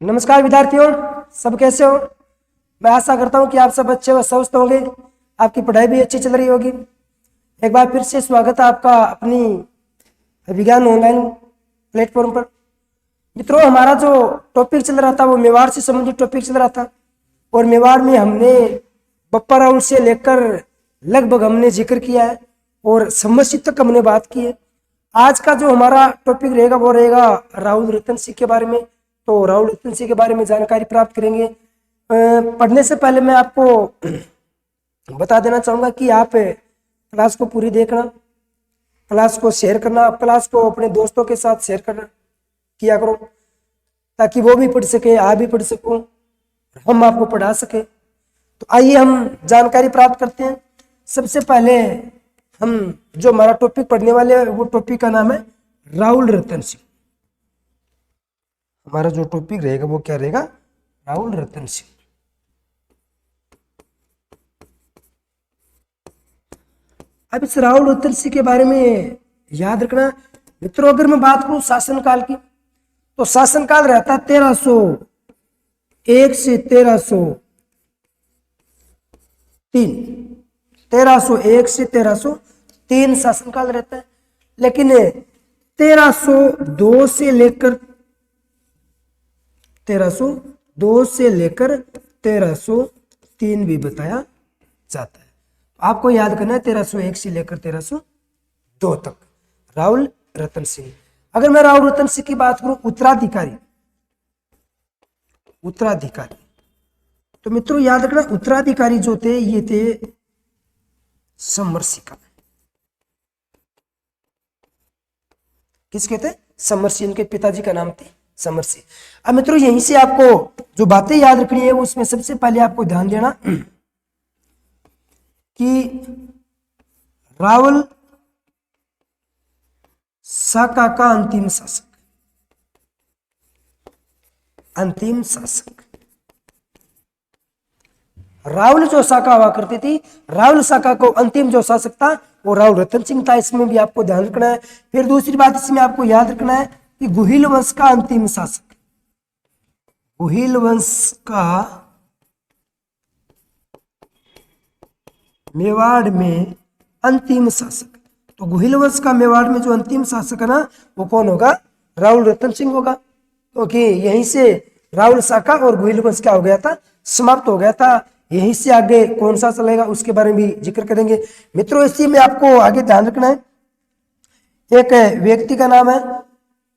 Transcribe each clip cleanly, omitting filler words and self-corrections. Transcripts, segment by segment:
नमस्कार विद्यार्थियों, सब कैसे हो। मैं आशा करता हूं कि आप सब अच्छे व स्वस्थ होंगे, आपकी पढ़ाई भी अच्छी चल रही होगी। एक बार फिर से स्वागत है आपका अपनी विज्ञान ऑनलाइन प्लेटफॉर्म पर। मित्रों, हमारा जो टॉपिक चल रहा था वो मेवाड़ से संबंधित टॉपिक चल रहा था और मेवाड़ में हमने बप्पा राउल से लेकर लगभग हमने जिक्र किया है और समस्या तक हमने बात की है। आज का जो हमारा टॉपिक रहेगा वो रहेगा राहुल रतन सिंह के बारे में। तो राहुल रतन सिंह के बारे में जानकारी प्राप्त करेंगे। पढ़ने से पहले मैं आपको बता देना चाहूँगा कि आप क्लास को पूरी देखना, क्लास को शेयर करना, क्लास को अपने दोस्तों के साथ शेयर करना किया करो ताकि वो भी पढ़ सके, आप भी पढ़ सको, हम आपको पढ़ा सके। तो आइए हम जानकारी प्राप्त करते हैं। सबसे पहले हम जो हमारा टॉपिक पढ़ने वाले हैं वो टॉपिक का नाम है राहुल रतन सिंह। हमारा जो टॉपिक रहेगा वो क्या रहेगा? राहुल रतन सिंह। अब इस राहुल रतन सिंह के बारे में याद रखना मित्रों, अगर मैं बात करूं शासनकाल की तो शासनकाल रहता 1301 से 1303। 1301 से 1303 शासनकाल रहता है, लेकिन 1302 से लेकर 1303 भी बताया जाता है। आपको याद करना है 1301 से लेकर 1302 तक राहुल रतन सिंह। अगर मैं राहुल रतन सिंह की बात करूं उत्तराधिकारी, तो मित्रों याद रखना उत्तराधिकारी जो थे ये थे समरसिका। किसके थे? समरसी। इनके पिताजी का नाम थे समरसी। अब मित्रों यहीं से आपको जो बातें याद रखनी है उसमें सबसे पहले आपको ध्यान देना कि राहुल साका का अंतिम शासक राहुल जो शाखा हुआ करती थी, राहुल शाखा को अंतिम जो शासक था वो राहुल रतन सिंह था। इसमें भी आपको ध्यान रखना है। फिर दूसरी बात इसमें आपको याद रखना है कि गुहिल वंश का अंतिम शासक, गुहिल वंश का मेवाड़ में अंतिम शासक। तो गुहिल वंश का मेवाड़ में जो अंतिम शासक है ना वो कौन होगा? राहुल रतन सिंह होगा। क्योंकि यहीं से राहुल शाखा और गुहिल वंश क्या हो गया था? समाप्त हो गया था। यहीं से आगे कौन सा चलेगा उसके बारे में भी जिक्र करेंगे। मित्रों इसी में आपको आगे ध्यान रखना है, एक व्यक्ति का नाम है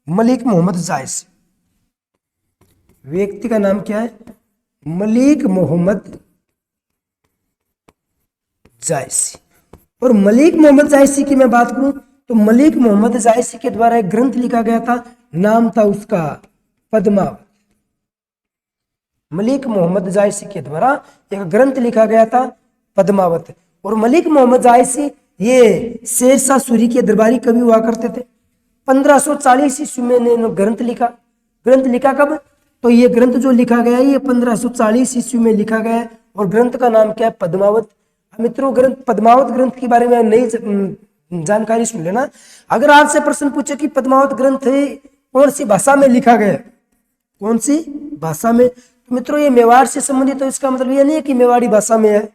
मलिक मोहम्मद जायसी। व्यक्ति का नाम क्या है? मलिक मोहम्मद जायसी। और मलिक मोहम्मद जायसी की मैं बात करूं तो मलिक मोहम्मद जायसी के द्वारा एक ग्रंथ लिखा गया था, नाम था उसका पद्मावत। मलिक मोहम्मद जायसी के द्वारा एक ग्रंथ लिखा गया था पद्मावत। और मलिक मोहम्मद जायसी ये शेरशाह सूरी के दरबारी कवि हुआ करते थे। 1540 ईस्वी में इन्होंने ग्रंथ लिखा। ग्रंथ लिखा कब? तो ये ग्रंथ जो लिखा गया है ये 1540 ईस्वी में लिखा गया है और ग्रंथ का नाम क्या है? पद्मावत। मित्रों ग्रंथ पद्मावत ग्रंथ के बारे में नई जानकारी सुन लेना। अगर आपसे प्रश्न पूछे कि पद्मावत ग्रंथ कौन सी भाषा में लिखा गया, कौन सी भाषा में, तो मित्रों ये मेवाड़ से संबंधित, तो इसका मतलब ये नहीं है कि मेवाड़ी भाषा में है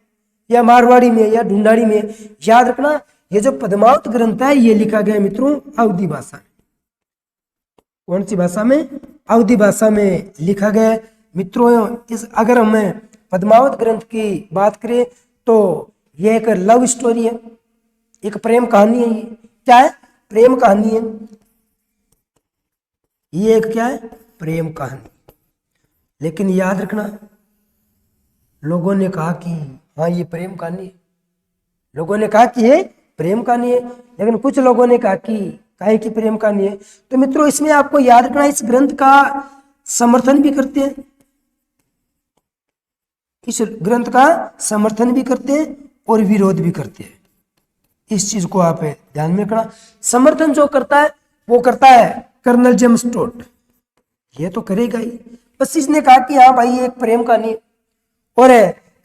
या मारवाड़ी में या ढूंढाड़ी में। याद रखना ये जो पद्मावत ग्रंथ है ये लिखा गया मित्रों अवधी भाषा में। कौन सी भाषा में? अवधी भाषा में लिखा गया मित्रों। इस अगर हमें पद्मावत ग्रंथ की बात करें तो यह एक लव स्टोरी है, एक प्रेम कहानी है। ये क्या है? प्रेम कहानी है। ये एक क्या है? प्रेम कहानी। लेकिन याद रखना लोगों ने कहा कि हाँ ये प्रेम कहानी है, लोगों ने कहा कि ये प्रेम कहानी है, लेकिन कुछ लोगों ने कहा कि काहे की प्रेम कहानी है। तो मित्रों इसमें आपको याद रखना इस ग्रंथ का समर्थन भी करते हैं, इस ग्रंथ का समर्थन भी करते हैं और विरोध भी करते हैं। इस चीज को आप ध्यान में रखना। समर्थन जो करता है वो करता है कर्नल जेम्स टोड, ये तो करेगा ही। बस इसने कहा कि हाँ भाई ये एक प्रेम कहानी है। और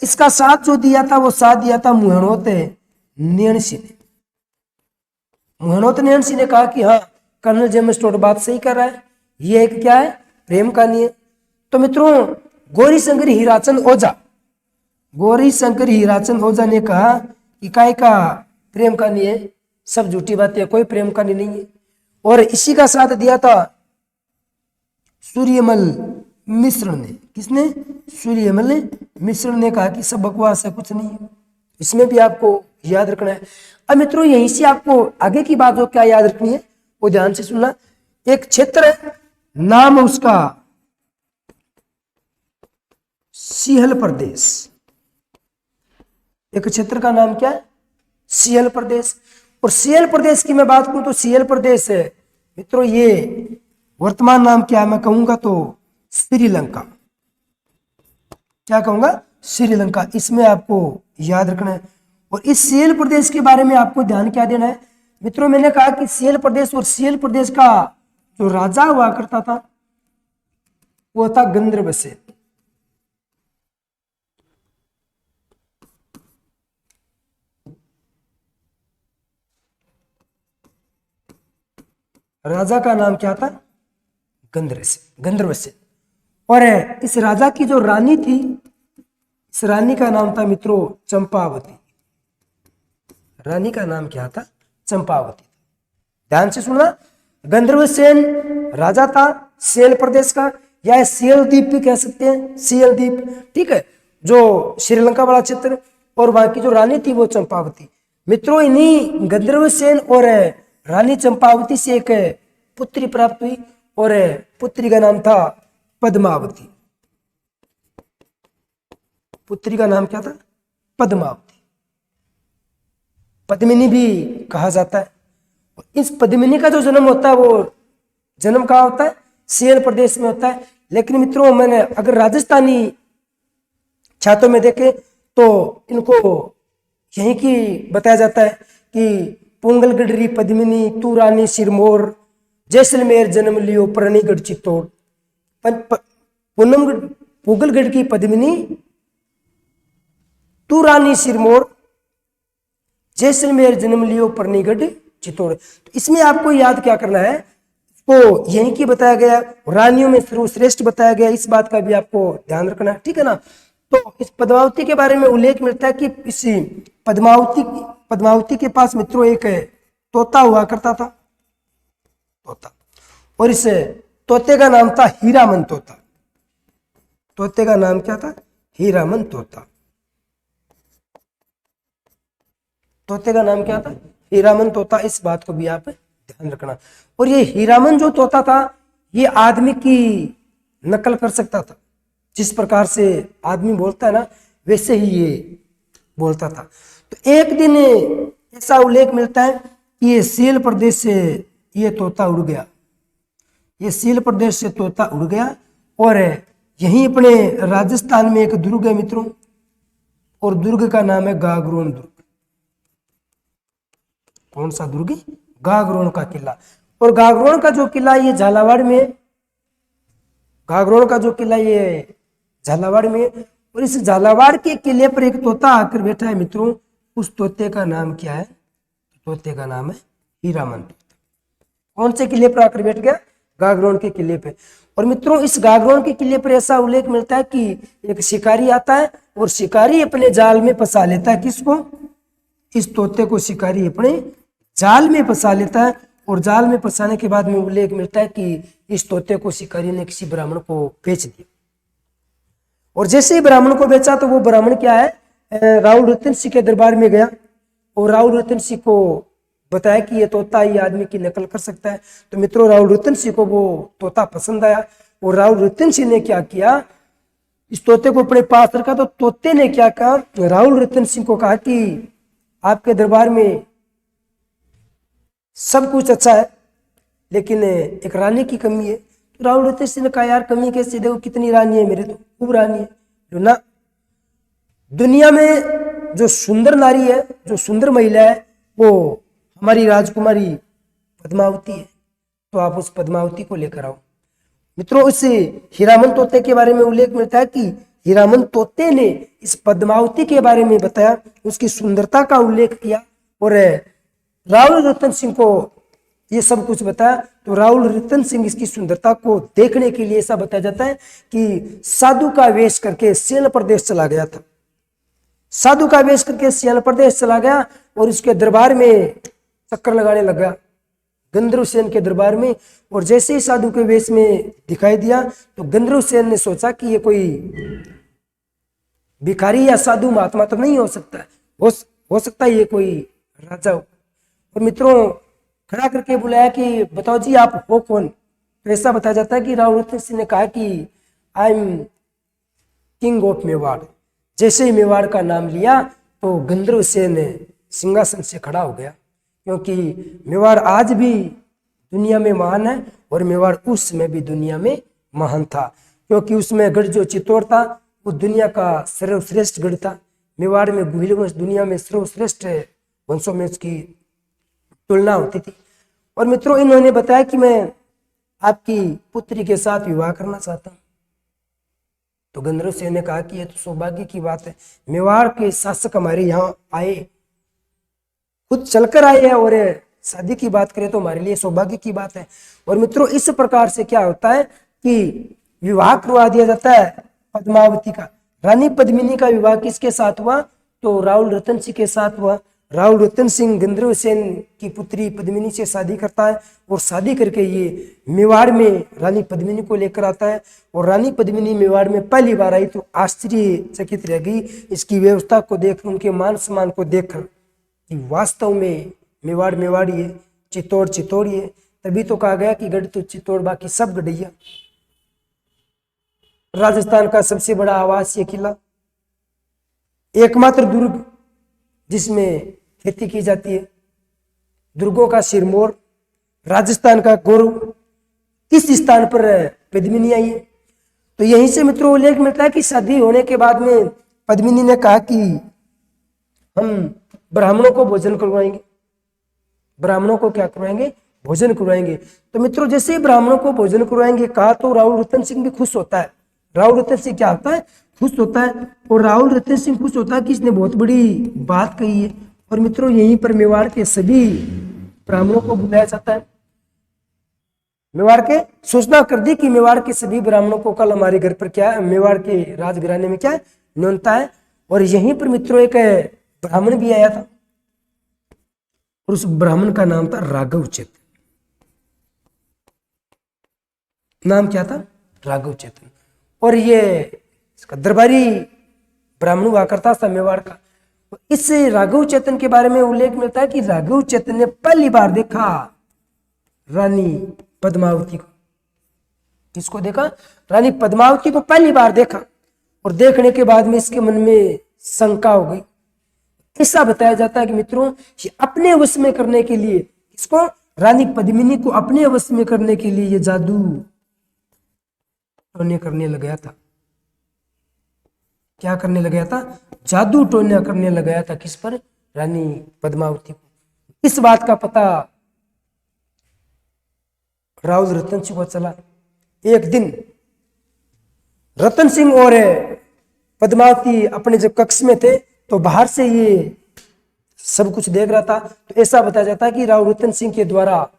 इसका साथ जो दिया था वो साथ दिया था मुहणोत नैणसी ने। मुहणोत नैणसी ने कहा कि हाँ कर्नल जेम्स टोड बात सही कर रहा है, ये एक क्या है? प्रेम कहानी है। तो मित्रों गौरी शंकर हीराचंद ओझा, गौरी शंकर हीराचंद ओझा ने कहा कि काय का प्रेम कहानी है, सब झूठी बातें, कोई प्रेम कहानी नहीं है। और इसी का साथ दिया था सूर्यमल मिश्र ने। किसने? सूर्यमल मिश्र ने कहा कि सब बकवास है, कुछ नहीं है। इसमें भी आपको याद रखना है। अब मित्रों यहीं से आपको आगे की बात हो क्या याद रखनी है वो ध्यान से सुनना। एक क्षेत्र है, नाम उसका सिंहल प्रदेश। एक क्षेत्र का नाम क्या है? सिंहल प्रदेश। और सिंहल प्रदेश की मैं बात करूं तो सिंहल प्रदेश है मित्रों, ये वर्तमान नाम क्या है मैं कहूंगा तो श्रीलंका। क्या कहूंगा? श्रीलंका। इसमें आपको याद रखना है। और इस सिंहल प्रदेश के बारे में आपको ध्यान क्या देना है मित्रों, मैंने कहा कि सिंहल प्रदेश, और सिंहल प्रदेश का जो राजा हुआ करता था वो था गंधर्वसेन। राजा का नाम क्या था? गंधर्वसेन। और इस राजा की जो रानी थी, इस रानी का नाम था मित्रों चंपावती। रानी का नाम क्या था? चंपावती। ध्यान से सुनना, गंधर्वसेन राजा था सिंहल प्रदेश का, या सिंहल द्वीप भी कह सकते हैं, सिंहल द्वीप, ठीक है, जो श्रीलंका वाला क्षेत्र। और वहां की जो रानी थी वो चंपावती। मित्रों इन्हीं गंधर्वसेन और रानी चंपावती से एक पुत्री प्राप्त हुई, और पुत्री का नाम था पद्मावती। पुत्री का नाम क्या था? पद्मावती। पद्मिनी भी कहा जाता है। इस पद्मिनी का जो जन्म होता है वो जन्म कहाँ होता है? सिंहल प्रदेश में होता है। लेकिन मित्रों मैंने अगर राजस्थानी छात्रों में देखे तो इनको यहीं की बताया जाता है कि पुंगल गढ़री पद्मिनी तू रानी सिरमौर, जैसलमेर जन्म लियो प्रणीगढ़ चित्तौड़। पुंगलगढ़ की पद्मिनी, तू रानी सिरमौर, जैसलमेर जन्म लियो प्रणीगढ़ चित्तौड़। तो इसमें आपको याद क्या करना है, तो यहीं की बताया गया, रानियों में सर्वश्रेष्ठ बताया गया, इस बात का भी आपको ध्यान रखना है, ठीक है ना। तो इस पद्मावती के बारे में उल्लेख मिलता है कि इस पद्मावती के पास मित्रों एक तोता हुआ करता था, तोता। और इस तोते का नाम था हीरामन तोता। तोते का नाम क्या था? हीरामन तोता। तोते का नाम क्या था? हीरामन तोता। इस बात को भी आप ध्यान रखना। और ये हीरामन जो तोता था ये आदमी की नकल कर सकता था, जिस प्रकार से आदमी बोलता है ना वैसे ही ये बोलता था। तो एक दिन ऐसा उल्लेख मिलता है कि ये सिंहल प्रदेश से ये तोता उड़ गया। ये सिंहल प्रदेश से तोता उड़ गया और यहीं अपने राजस्थान में एक दुर्ग है मित्रों, और दुर्ग का नाम है गागरोन दुर्ग। कौन सा दुर्ग? गागरोन का किला। और गागरोन का जो किला ये झालावाड़ में, गागरोन का जो किला ये झालावाड़ में, और इस झालावाड़ के किले पर एक तोता आकर बैठा है मित्रों। उस तोते का नाम क्या है? तोते का नाम है हीरामन तोता। कौन से किले पर आकर बैठ गया? गागरोन के किले पे। और मित्रों इस गागरोन के किले पर ऐसा उल्लेख मिलता है कि एक शिकारी आता है और शिकारी अपने जाल में फंसा लेता है। किसको? इस तोते को शिकारी अपने जाल में फंसा लेता है। और जाल में फंसाने के बाद में उल्लेख मिलता है कि इस तोते को शिकारी ने किसी ब्राह्मण को बेच दिया। और जैसे ही ब्राह्मण को बेचा तो वो ब्राह्मण क्या है, राहुल रतन सिंह के दरबार में गया और राहुल रतन सिंह को बताया कि ये तोता ये आदमी की नकल कर सकता है। तो मित्रों राहुल रतन सिंह को वो तोता पसंद आया और राहुल रतन सिंह ने क्या किया, इस तोते को अपने पास रखा। तो तोते ने क्या कहा, राहुल रतन सिंह को कहा कि आपके दरबार में सब कुछ अच्छा है लेकिन एक रानी की कमी है। तो राहुल रतन सिंह ने कहा यार कमी कैसे, देखो कितनी रानी है, मेरे तो खूब रानी है। जो ना दुनिया में जो सुंदर नारी है, जो सुंदर महिला है वो हमारी राजकुमारी पद्मावती है। तो आप उस पद्मावती को लेकर आओ। मित्रों इस हीरामन तोते के बारे में उल्लेख मिलता है कि हीरामन तोते ने इस पद्मावती के बारे में बताया, उसकी सुंदरता का उल्लेख किया और राहुल रतन सिंह को ये सब कुछ बताया। तो राहुल रतन सिंह इसकी सुंदरता को देखने के लिए ऐसा बताया जाता है कि साधु का वेश करके सियाल प्रदेश चला गया था। साधु का वेश करके सियाल प्रदेश चला गया और उसके दरबार में चक्कर लगाने लगा, गंधर्व सेन के दरबार में। और जैसे ही साधु के वेश में दिखाई दिया तो गंधर्व सेन ने सोचा कि ये कोई भिखारी या साधु महात्मा तो नहीं हो सकता है, हो सकता है ये कोई राजा हो। और मित्रों खड़ा करके बुलाया कि बताओ जी आप हो कौन। तो ऐसा बताया जाता है कि राहुल रतन सिंह ने कहा कि I am king of Mewar. जैसे ही मेवाड़ का नाम लिया तो गंधर्व सेन सिंहासन से खड़ा हो गया, क्योंकि मेवाड़ आज भी दुनिया में महान है और मेवाड़ उस समय भी दुनिया में महान था, क्योंकि उसमें गढ़ जो चित्तौड़ था वो दुनिया का सर्वश्रेष्ठ गढ़ था। मेवाड़ में गुहिल वंश दुनिया में सर्वश्रेष्ठ वंशों में उसकी तुलना होती थी। और मित्रों इन्होंने बताया कि मैं आपकी पुत्री के साथ विवाह करना चाहता हूँ। तो गंधर्व सेन ने कहा कि यह तो सौभाग्य की बात है, मेवाड़ के शासक हमारे यहाँ आए, खुद चलकर आए हैं और शादी की बात करें तो हमारे लिए सौभाग्य की बात है। और मित्रों इस प्रकार से क्या होता है कि विवाह करवा दिया जाता है पद्मावती का। रानी पद्मिनी का विवाह किसके साथ हुआ? तो राहुल रतन सिंह के साथ हुआ। राहुल रतन सिंह गंधर्व सेन की पुत्री पद्मिनी से शादी करता है और शादी करके ये मेवाड़ में रानी पद्मिनी को लेकर आता है। और रानी पद्मिनी मेवाड़ में पहली बार आई तो आश्चर्यचकित रह गई इसकी व्यवस्था को देखकर, उनके मान सम्मान को देखकर कि वास्तव में मेवाड़ मेवाड़ ये, चित्तौड़ चित्तौड़ ये। तभी तो कहा गया कि गढ़ तो चित्तौड़ बाकी सब गढ़ैया। राजस्थान का सबसे बड़ा आवासीय किला, एकमात्र दुर्ग जिसमें खेती की जाती है, दुर्गों का सिरमौर, राजस्थान का गौरव, किस स्थान पर पद्मिनी आई है। तो यहीं से मित्रों उल्लेख मिलता है कि शादी होने के बाद में पद्मिनी ने कहा कि हम ब्राह्मणों को भोजन करवाएंगे। ब्राह्मणों को क्या करवाएंगे? भोजन करवाएंगे। तो मित्रों जैसे ही ब्राह्मणों को भोजन करवाएंगे कहा तो राहुल रतन सिंह भी खुश होता है। राहुल रतन सिंह क्या होता है? खुश होता है। और राहुल रतन सिंह खुश होता है कि इसने बहुत बड़ी बात कही है। और मित्रों यहीं पर मेवाड़ के सभी ब्राह्मणों को बुलाया जाता है। मेवाड़ के सूचना कर दी कि मेवाड़ के सभी ब्राह्मणों को कल हमारे घर पर क्या है, मेवाड़ के राजघराने में क्या है, न्योता है। और यहीं पर मित्रों एक ब्राह्मण भी आया था और उस ब्राह्मण का नाम था राघव चेतन। नाम क्या था? राघव चेतन। और ये इसका दरबारी ब्राह्मण हुआ करता था मेवाड़ का। इस राघव चेतन के बारे में उल्लेख मिलता है कि राघव चेतन ने पहली बार देखा रानी पद्मावती को। किसको देखा? रानी पद्मावती को पहली बार देखा। और देखने के बाद में इसके मन में शंका हो गई। ऐसा बताया जाता है कि मित्रों अपने वश में करने के लिए, इसको रानी पद्मिनी को अपने वश में करने के लिए ये जादू टोने करने लग गया था। क्या करने लग गया था? जादू टोना करने लग गया था। किस पर? रानी पद्मावती को। इस बात का पता राहुल रतन सिंह को चला। एक दिन रतन सिंह और पद्मावती अपने जब कक्ष में थे तो बाहर से ये सब कुछ देख रहा था। तो ऐसा बताया जाता है कि राहुल रतन सिंह के द्वारा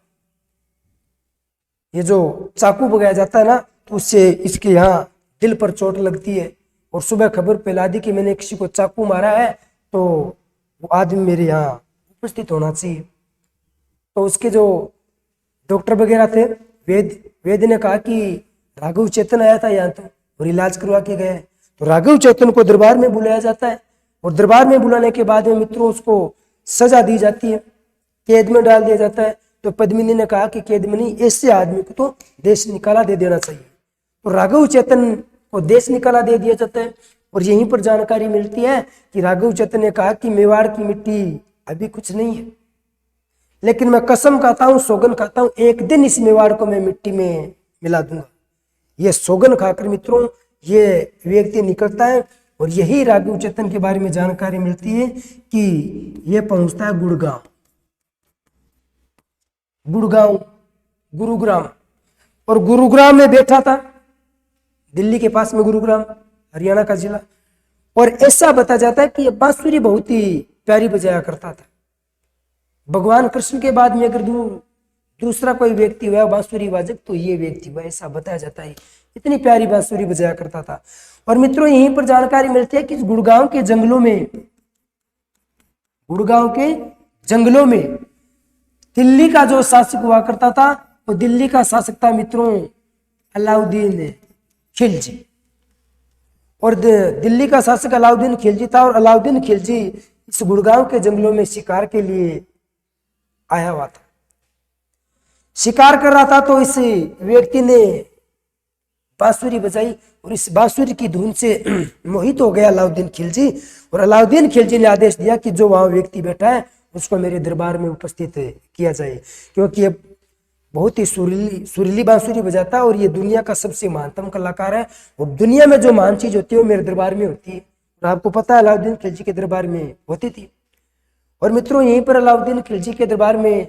ये जो चाकू बगाया जाता है ना, तो उससे इसके यहाँ दिल पर चोट लगती है। और सुबह खबर फैला दी कि मैंने किसी को चाकू मारा है, तो वो आदमी मेरे यहाँ उपस्थित होना चाहिए। तो उसके जो डॉक्टर वगैरह थे, वेद ने कहा कि राघव चेतन आया था यहाँ तो, और इलाज करवा के गए। तो राघव चेतन को दरबार में बुलाया जाता है। और दरबार में बुलाने के बाद में मित्रों उसको सजा दी जाती है, कैद में डाल दिया जाता है। तो पद्मिनी ने कहा कि कैद में नहीं, ऐसे आदमी को तो देश निकाला दे देना चाहिए। तो राघव चेतन को देश निकाला दे दिया जाता है। और यहीं पर जानकारी मिलती है कि राघव चेतन ने कहा कि मेवाड़ की मिट्टी अभी कुछ नहीं है, लेकिन मैं कसम खाता हूँ, सौगन खाता हूँ, एक दिन इस मेवाड़ को मैं मिट्टी में मिला दूंगा। ये सौगन खाकर मित्रों ये व्यक्ति निकलता है। और यही राघव चेतन के बारे में जानकारी मिलती है कि ये पहुंचता है गुड़गांव, गुरुग्राम। और गुरुग्राम में बैठा था, दिल्ली के पास में गुरुग्राम, हरियाणा का जिला। और ऐसा बताया जाता है कि ये बांसुरी बहुत ही प्यारी बजाया करता था। भगवान कृष्ण के बाद में अगर दूसरा कोई व्यक्ति हुआ बांसुरी वादक तो ये व्यक्ति हुआ, ऐसा बताया जाता है। इतनी प्यारी बांसुरी बजाया करता था। और मित्रों यहीं पर जानकारी मिलती है कि गुड़गांव के जंगलों में, गुड़गांव के जंगलों में दिल्ली का जो शासक हुआ करता था वो दिल्ली का शासक था मित्रों अलाउद्दीन खिलजी। और दिल्ली का शासक अलाउद्दीन खिलजी था। और अलाउद्दीन खिलजी इस गुड़गांव के जंगलों में शिकार के लिए आया हुआ था, शिकार कर रहा था। तो इस व्यक्ति ने बांसुरी बजाई और इस बांसुरी की धुन से मोहित हो गया अलाउद्दीन खिलजी। और अलाउद्दीन खिलजी ने आदेश दिया कि जो वहां व्यक्ति बैठा है उसको मेरे दरबार में उपस्थित किया जाए, क्योंकि ये बहुत ही सुरीली बांसुरी बजाता है और ये दुनिया का सबसे महानतम कलाकार है। और दुनिया में जो महान चीज होती है वो मेरे दरबार में होती है। और आपको पता है अलाउद्दीन खिलजी के दरबार में होती थी। और मित्रों यहीं पर अलाउद्दीन खिलजी के दरबार में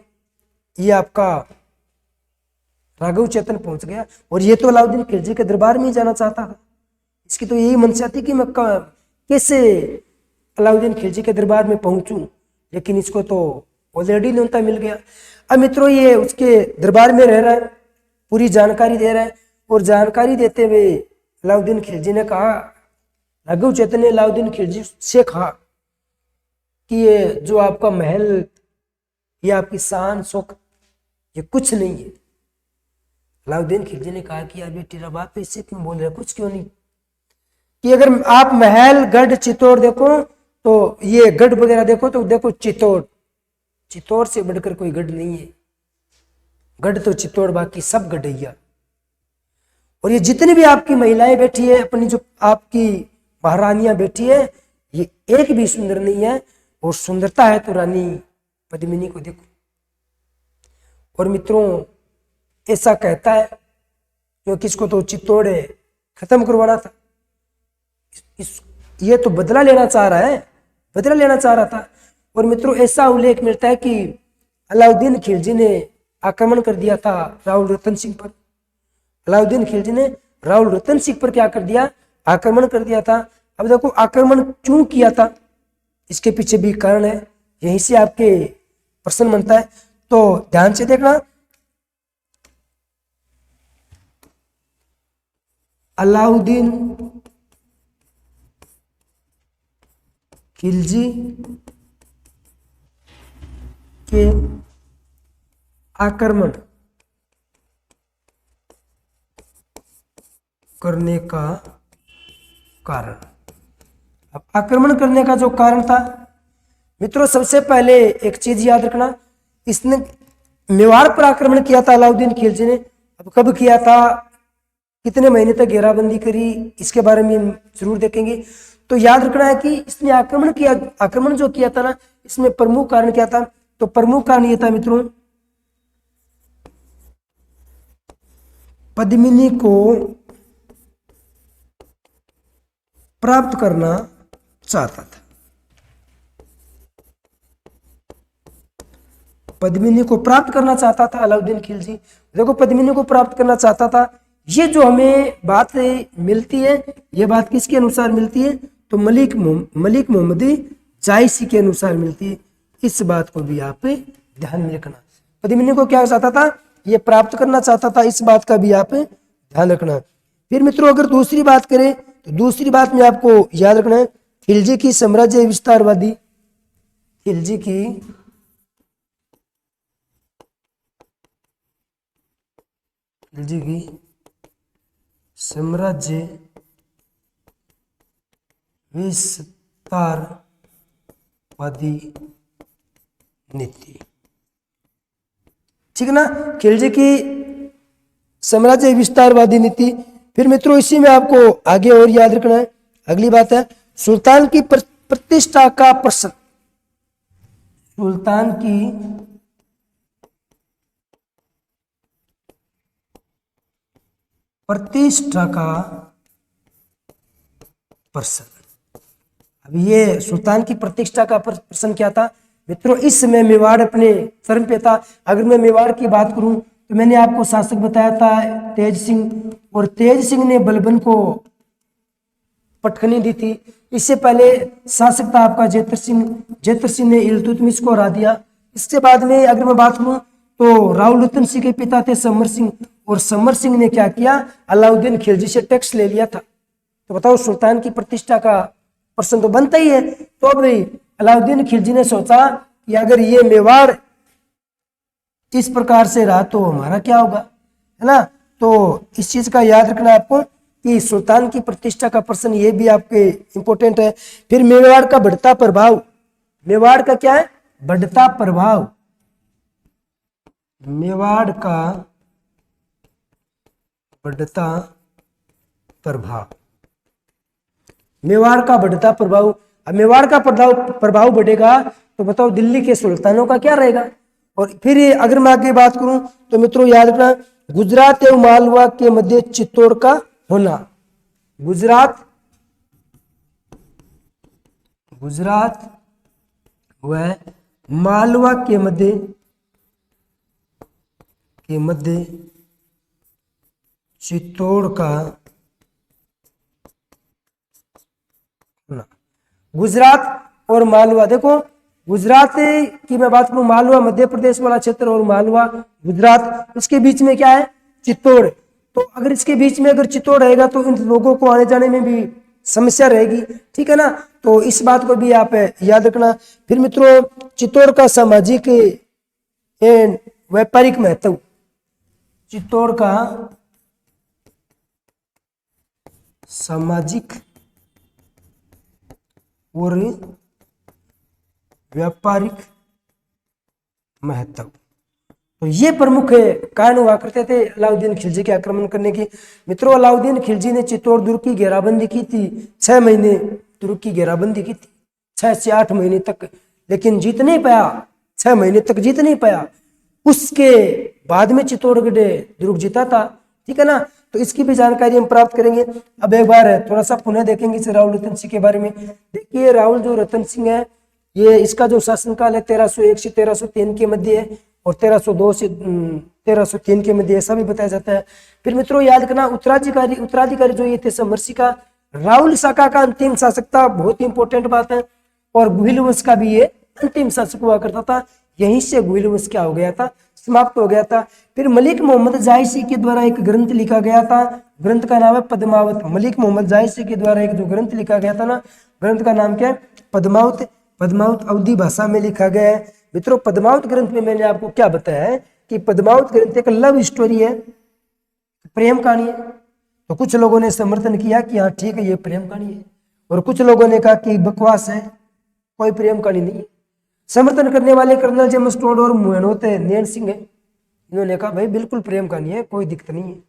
ये आपका राघव चेतन पहुंच गया। और ये तो अलाउद्दीन खिलजी के दरबार में ही जाना चाहता था। इसकी तो यही मंशा थी कि मैं कैसे अलाउद्दीन खिलजी के दरबार में पहुंचूं, लेकिन इसको तो ऑलरेडी न्योता मिल गया। अब मित्रों ये उसके दरबार में रह रहा है, पूरी जानकारी दे रहा है। और जानकारी देते हुए अलाउद्दीन खिलजी ने कहा, राघव चेतन ने अलाउद्दीन खिलजी से कहा कि ये जो आपका महल, ये आपकी शान शौक, ये कुछ नहीं है। अलाउद्दीन खिलजी ने कहा कि यार बेटी तेरा बाप ऐसे क्यों बोल रहा है, कुछ क्यों नहीं, कि अगर आप महल गढ़ चित्तौड़ देखो तो ये गढ़ वगैरह देखो तो देखो चित्तौड़, चित्तौड़ से बढ़कर कोई गढ़ नहीं है। गढ़ तो चित्तौड़, बाकी सब गढ़ैया। और ये जितनी भी आपकी महिलाएं बैठी है, अपनी जो आपकी महारानियां बैठी है, ये एक भी सुंदर नहीं है। और सुंदरता है तो रानी पद्मिनी को देखो। और मित्रों ऐसा कहता है क्योंकि इसको तो चित्तौड़ खत्म करवाना था। ये तो बदला लेना चाह रहा है, बदला लेना चाह रहा था। और मित्रों ऐसा उल्लेख मिलता है कि अलाउद्दीन खिलजी ने आक्रमण कर दिया था राहुल रतन सिंह पर। अलाउद्दीन खिलजी ने राहुल रतन सिंह पर क्या कर दिया, आक्रमण कर दिया था। अब देखो आक्रमण क्यों किया था, इसके पीछे भी कारण है, यहीं से आपके प्रश्न बनता है, तो ध्यान से देखना। अलाउद्दीन खिलजी के आक्रमण करने का कारण। अब आक्रमण करने का जो कारण था मित्रों, सबसे पहले एक चीज याद रखना, इसने मेवाड़ पर आक्रमण किया था अलाउद्दीन खिलजी ने। अब कब किया था, कितने महीने तक घेराबंदी करी, इसके बारे में हम जरूर देखेंगे। तो याद रखना है कि इसने आक्रमण जो किया था ना, इसमें प्रमुख कारण क्या था, तो प्रमुख कारण ये था मित्रों, पद्मिनी को प्राप्त करना चाहता था। पद्मिनी को प्राप्त करना चाहता था अलाउद्दीन खिलजी। देखो पद्मिनी को प्राप्त करना चाहता था। ये जो हमें बात मिलती है, ये बात किसके अनुसार मिलती है, तो मलिक मोहम्मदी जायसी के अनुसार मिलती है। इस बात को भी आप ध्यान में रखना। पद्मिनी को क्या चाहता था, ये प्राप्त करना चाहता था, इस बात का भी आप ध्यान रखना। फिर मित्रों अगर दूसरी बात करें तो दूसरी बात में आपको याद रखना है, खिलजी की साम्राज्य विस्तारवादी, खिलजी की साम्राज्य विस्तारवादी नीति, ठीक है ना, खिलजी की साम्राज्य विस्तारवादी नीति। फिर मित्रों इसी में आपको आगे और याद रखना है, अगली बात है सुल्तान की प्रतिष्ठा का प्रश्न। सुल्तान की प्रतिष्ठा का प्रश्न। अब ये सुल्तान की प्रतिष्ठा का प्रश्न क्या था मित्रों, इस समय मेवाड़ अपने चरम पे था। अगर मैं मेवाड़ की बात करूं तो मैंने आपको शासक बताया था तेज सिंह, और तेज सिंह ने बलबन को पटखनी दी थी। इससे पहले शासक था आपका जेतर सिंह, जेतर सिंह ने इल्तुतमिश को हरा दिया। इसके बाद में अगर मैं बात करूं तो राव रतन सिंह के पिता थे समर सिंह, और समर सिंह ने क्या किया, अलाउद्दीन खिलजी से टैक्स ले लिया था। तो बताओ सुल्तान की प्रतिष्ठा का प्रश्न तो बनता ही है। तो अब अलाउद्दीन खिलजी ने सोचा कि अगर ये मेवाड़ इस प्रकार से रहा तो हमारा क्या होगा, है ना। तो इस चीज का याद रखना आपको कि सुल्तान की प्रतिष्ठा का प्रश्न ये भी आपके इंपॉर्टेंट है। फिर मेवाड़ का बढ़ता प्रभाव, मेवाड़ का क्या है, बढ़ता प्रभाव, मेवाड़ का बढ़ता प्रभाव, मेवाड़ का बढ़ता प्रभाव। अब मेवाड़ का प्रभाव बढ़ेगा तो बताओ दिल्ली के सुल्तानों का क्या रहेगा। और फिर अगर मैं आगे बात करूं तो मित्रों याद रखना, गुजरात एवं मालवा के मध्य चित्तौड़ का होना, गुजरात व मालवा के मध्य चित्तौड़ का होना। गुजरात और मालवा, देखो गुजरात की मैं बात करूं, मालवा मध्य प्रदेश वाला क्षेत्र और मालवा गुजरात, इसके बीच में क्या है, चित्तौड़। तो अगर इसके बीच में अगर चित्तौड़ रहेगा तो इन लोगों को आने जाने में भी समस्या रहेगी, ठीक है ना। तो इस बात को भी आप याद रखना। फिर मित्रों चित्तौड़ का सामाजिक एवं व्यापारिक महत्व, चित्तौड़ का सामाजिक और व्यापारिक महत्व। तो ये प्रमुख कारण हुआ करते थे अलाउद्दीन खिलजी के आक्रमण करने की। मित्रों अलाउद्दीन खिलजी ने चित्तौड़ दुर्ग की घेराबंदी की थी, 6 महीने दुर्ग की घेराबंदी की थी, 6 से 8 महीने तक, लेकिन जीत नहीं पाया, 6 महीने तक जीत नहीं पाया। उसके बाद में चित्तौड़गढ़ दुर्ग जीता था, ठीक है ना। तो इसकी भी जानकारी हम प्राप्त करेंगे। अब एक बार थोड़ा सा पुनः देखेंगे इस राव रतन सिंह के बारे में। देखिए राहुल जो रतन सिंह है, ये इसका जो शासनकाल है 1301 से 1303 के मध्य है, और 1302 से 1303 के मध्य ऐसा भी बताया जाता है। फिर मित्रों याद करना उत्तराधिकारी जो ये थे समरसी का, राहुल शाखा का अंतिम शासक था, बहुत ही इंपॉर्टेंट बात है। और गुहिल वंश का भी ये अंतिम शासक हुआ करता था, यहीं से गुहिल वंश क्या हो गया था, समाप्त हो गया था। फिर मलिक मोहम्मद जायसी के द्वारा एक ग्रंथ लिखा गया था, ग्रंथ का नाम है पद्मावत। मलिक मोहम्मद जायसी के द्वारा एक जो ग्रंथ लिखा गया था ना, ग्रंथ का नाम क्या है, पद्मावत। पद्मावत अवधी भाषा में लिखा गया है। मित्रों पद्मावत ग्रंथ में मैंने आपको क्या बताया है कि पद्मावत ग्रंथ एक लव स्टोरी है, प्रेम कहानी है। तो कुछ लोगों ने समर्थन किया कि हाँ ठीक है ये प्रेम कहानी है, और कुछ लोगों ने कहा कि बकवास है, कोई प्रेम कहानी नहीं है। समर्थन करने वाले कर्नल जेम्स टोड और मोहनोत नैन सिंह है, इन्होंने कहा भाई बिल्कुल प्रेम कहानी है, कोई दिक्कत नहीं है।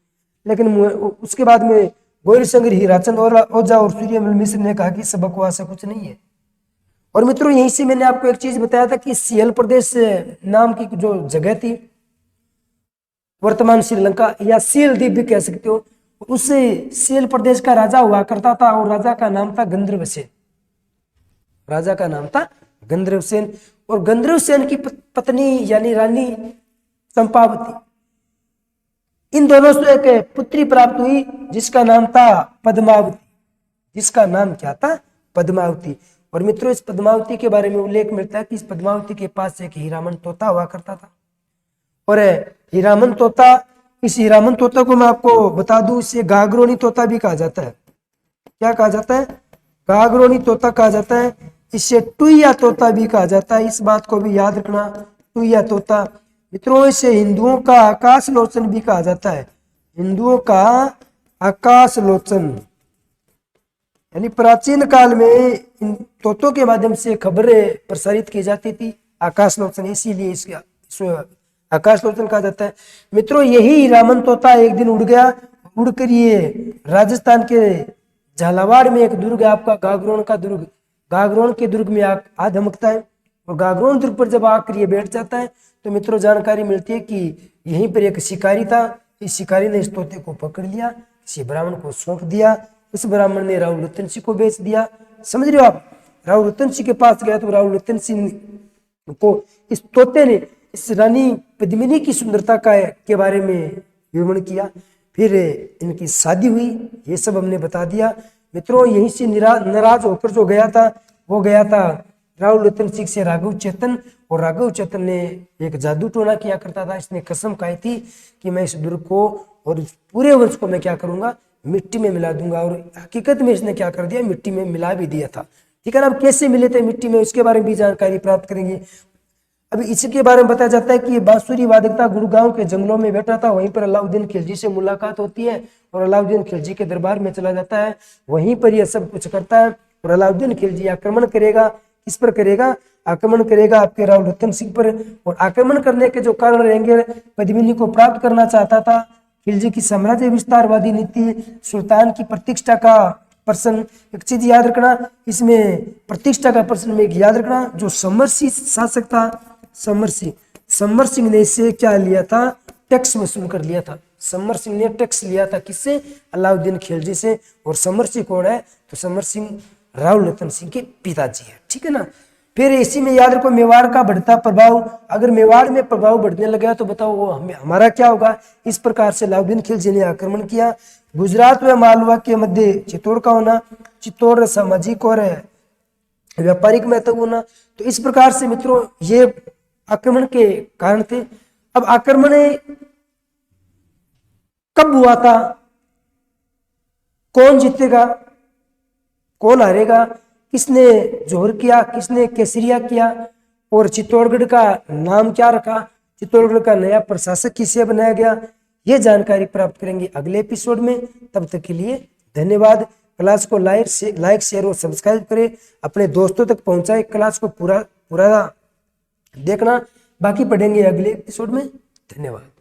लेकिन उसके बाद में गौरी शंकर हीराचंद और ओझा और सूर्यमल मिश्र ने कहा कि सब बकवास है, कुछ नहीं है। और मित्रों यहीं से मैंने आपको एक चीज बताया था कि सियल प्रदेश नाम की जो जगह थी, वर्तमान श्रीलंका या सील द्वीप भी कह सकते हो, उस सील प्रदेश का राजा हुआ करता था, और राजा का नाम था गंधर्वसेन, राजा का नाम था गंधर्वसेन। और गंधर्वसेन की पत्नी यानी रानी चंपावती, इन दोनों से एक पुत्री प्राप्त हुई जिसका नाम था पद्मावती, जिसका नाम क्या था, पद्मावती। और मित्रों इस पद्मावती के बारे में उल्लेख मिलता है कि इस पद्मावती के पास एक हीरामन तोता हुआ करता था। और हीरामन तोता, इस हीरामन तोता को मैं आपको बता दूं, इसे गागरोनी तोता भी कहा जाता है। क्या कहा जाता है, गागरोनी तोता कहा जाता है। इसे टुईया तोता भी कहा जाता है, इस बात को भी याद रखना, टुईया तोता। मित्रों इसे हिंदुओं का आकाश लोचन भी कहा जाता है, हिंदुओं का आकाश लोचन। यानी प्राचीन काल में इन तोतों के माध्यम से खबरें प्रसारित की जाती थी, आकाश लोचन, इसीलिए इसको आकाश लोचन कहा जाता है। मित्रों यही हीरामन तोता एक दिन उड़ गया, उड़कर ये राजस्थान के झालावाड़ में एक दुर्ग है आपका गागरोन का दुर्ग, गागरोन के दुर्ग में आ धमकता है। और गागरोन दुर्ग पर जब आकर ये बैठ जाता है तो मित्रों जानकारी मिलती है कि यहीं पर एक शिकारी था, इस शिकारी ने इस तोते को पकड़ लिया, किसी ब्राह्मण को सौंप दिया, उस ब्राह्मण ने राव रतन सिंह को बेच दिया। समझ रहे हो आप, राव रतन सिंह के पास गया तो राव रतन सिंह को इस तोते ने इस रानी पद्मिनी की सुंदरता के बारे में विवरण किया। फिर इनकी शादी हुई, ये सब हमने बता दिया। मित्रों यहीं से नाराज होकर जो गया था वो गया था राहुल रतन सिंह से राघव चेतन, और राघव चेतन ने एक जादू टोना किया करता था। इसने कसम खाई थी कि मैं इस दुर्ग को और पूरे वंश को मैं क्या करूंगा, मिट्टी में मिला दूंगा, और हकीकत में इसने क्या कर दिया, मिट्टी में मिला भी दिया था। ठीक है ना। अब कैसे मिले थे मिट्टी में, उसके बारे में भी जानकारी प्राप्त करेंगे। अभी इसके बारे में बताया जाता है कि ये बांसुरी वादकता गुड़गांव के जंगलों में बैठा था। वहीं पर अलाउद्दीन खिलजी से मुलाकात होती है और अलाउद्दीन खिलजी के दरबार में चला जाता है। वहीं पर यह सब कुछ करता है और अलाउद्दीन खिलजी आक्रमण करेगा। किस पर करेगा, आक्रमण करेगा आपके राहुल रतन सिंह पर। और आक्रमण करने के जो कारण रहेंगे, पद्मिनी को प्राप्त करना चाहता था। खिलजी की साम्राज्य विस्तारवादी नीति, सुल्तान की प्रतिष्ठा का प्रश्न। एक चीज याद रखना, इसमें प्रतिष्ठा का प्रश्न में एक याद रखना, जो समरसी शासक था, समर सिंह ने इससे क्या लिया था, टैक्स वसूल कर लिया था। समर सिंह ने टैक्स लिया था किससे, अलाउद्दीन खिलजी से। और समर सिंह कौन है, तो समर सिंह राहुल रतन सिंह के पिताजी है। ठीक है ना। फिर इसी में याद रखो मेवाड़ का बढ़ता प्रभाव। अगर मेवाड़ में प्रभाव बढ़ने लगा तो बताओ वो हमारा क्या होगा। इस प्रकार से अलाउद्दीन खिलजी ने आक्रमण किया। गुजरात व मालवा के मध्य चित्तौड़ का होना, चित्तौड़ सामाजिक और व्यापारिक महत्व होना। तो इस प्रकार से मित्रों ये आक्रमण के कारण थे। अब आक्रमण कब हुआ था, कौन जीतेगा कौन हारेगा, किसने जोहर किया, किसने केसरिया किया, और चित्तौड़गढ़ का नाम क्या रखा, चित्तौड़गढ़ का नया प्रशासक किसे बनाया गया, ये जानकारी प्राप्त करेंगे अगले एपिसोड में। तब तक के लिए धन्यवाद। क्लास को लाइक शेयर और सब्सक्राइब करें, अपने दोस्तों तक पहुंचाएं। क्लास को पूरा देखना, बाकी पढ़ेंगे अगले एपिसोड में। धन्यवाद।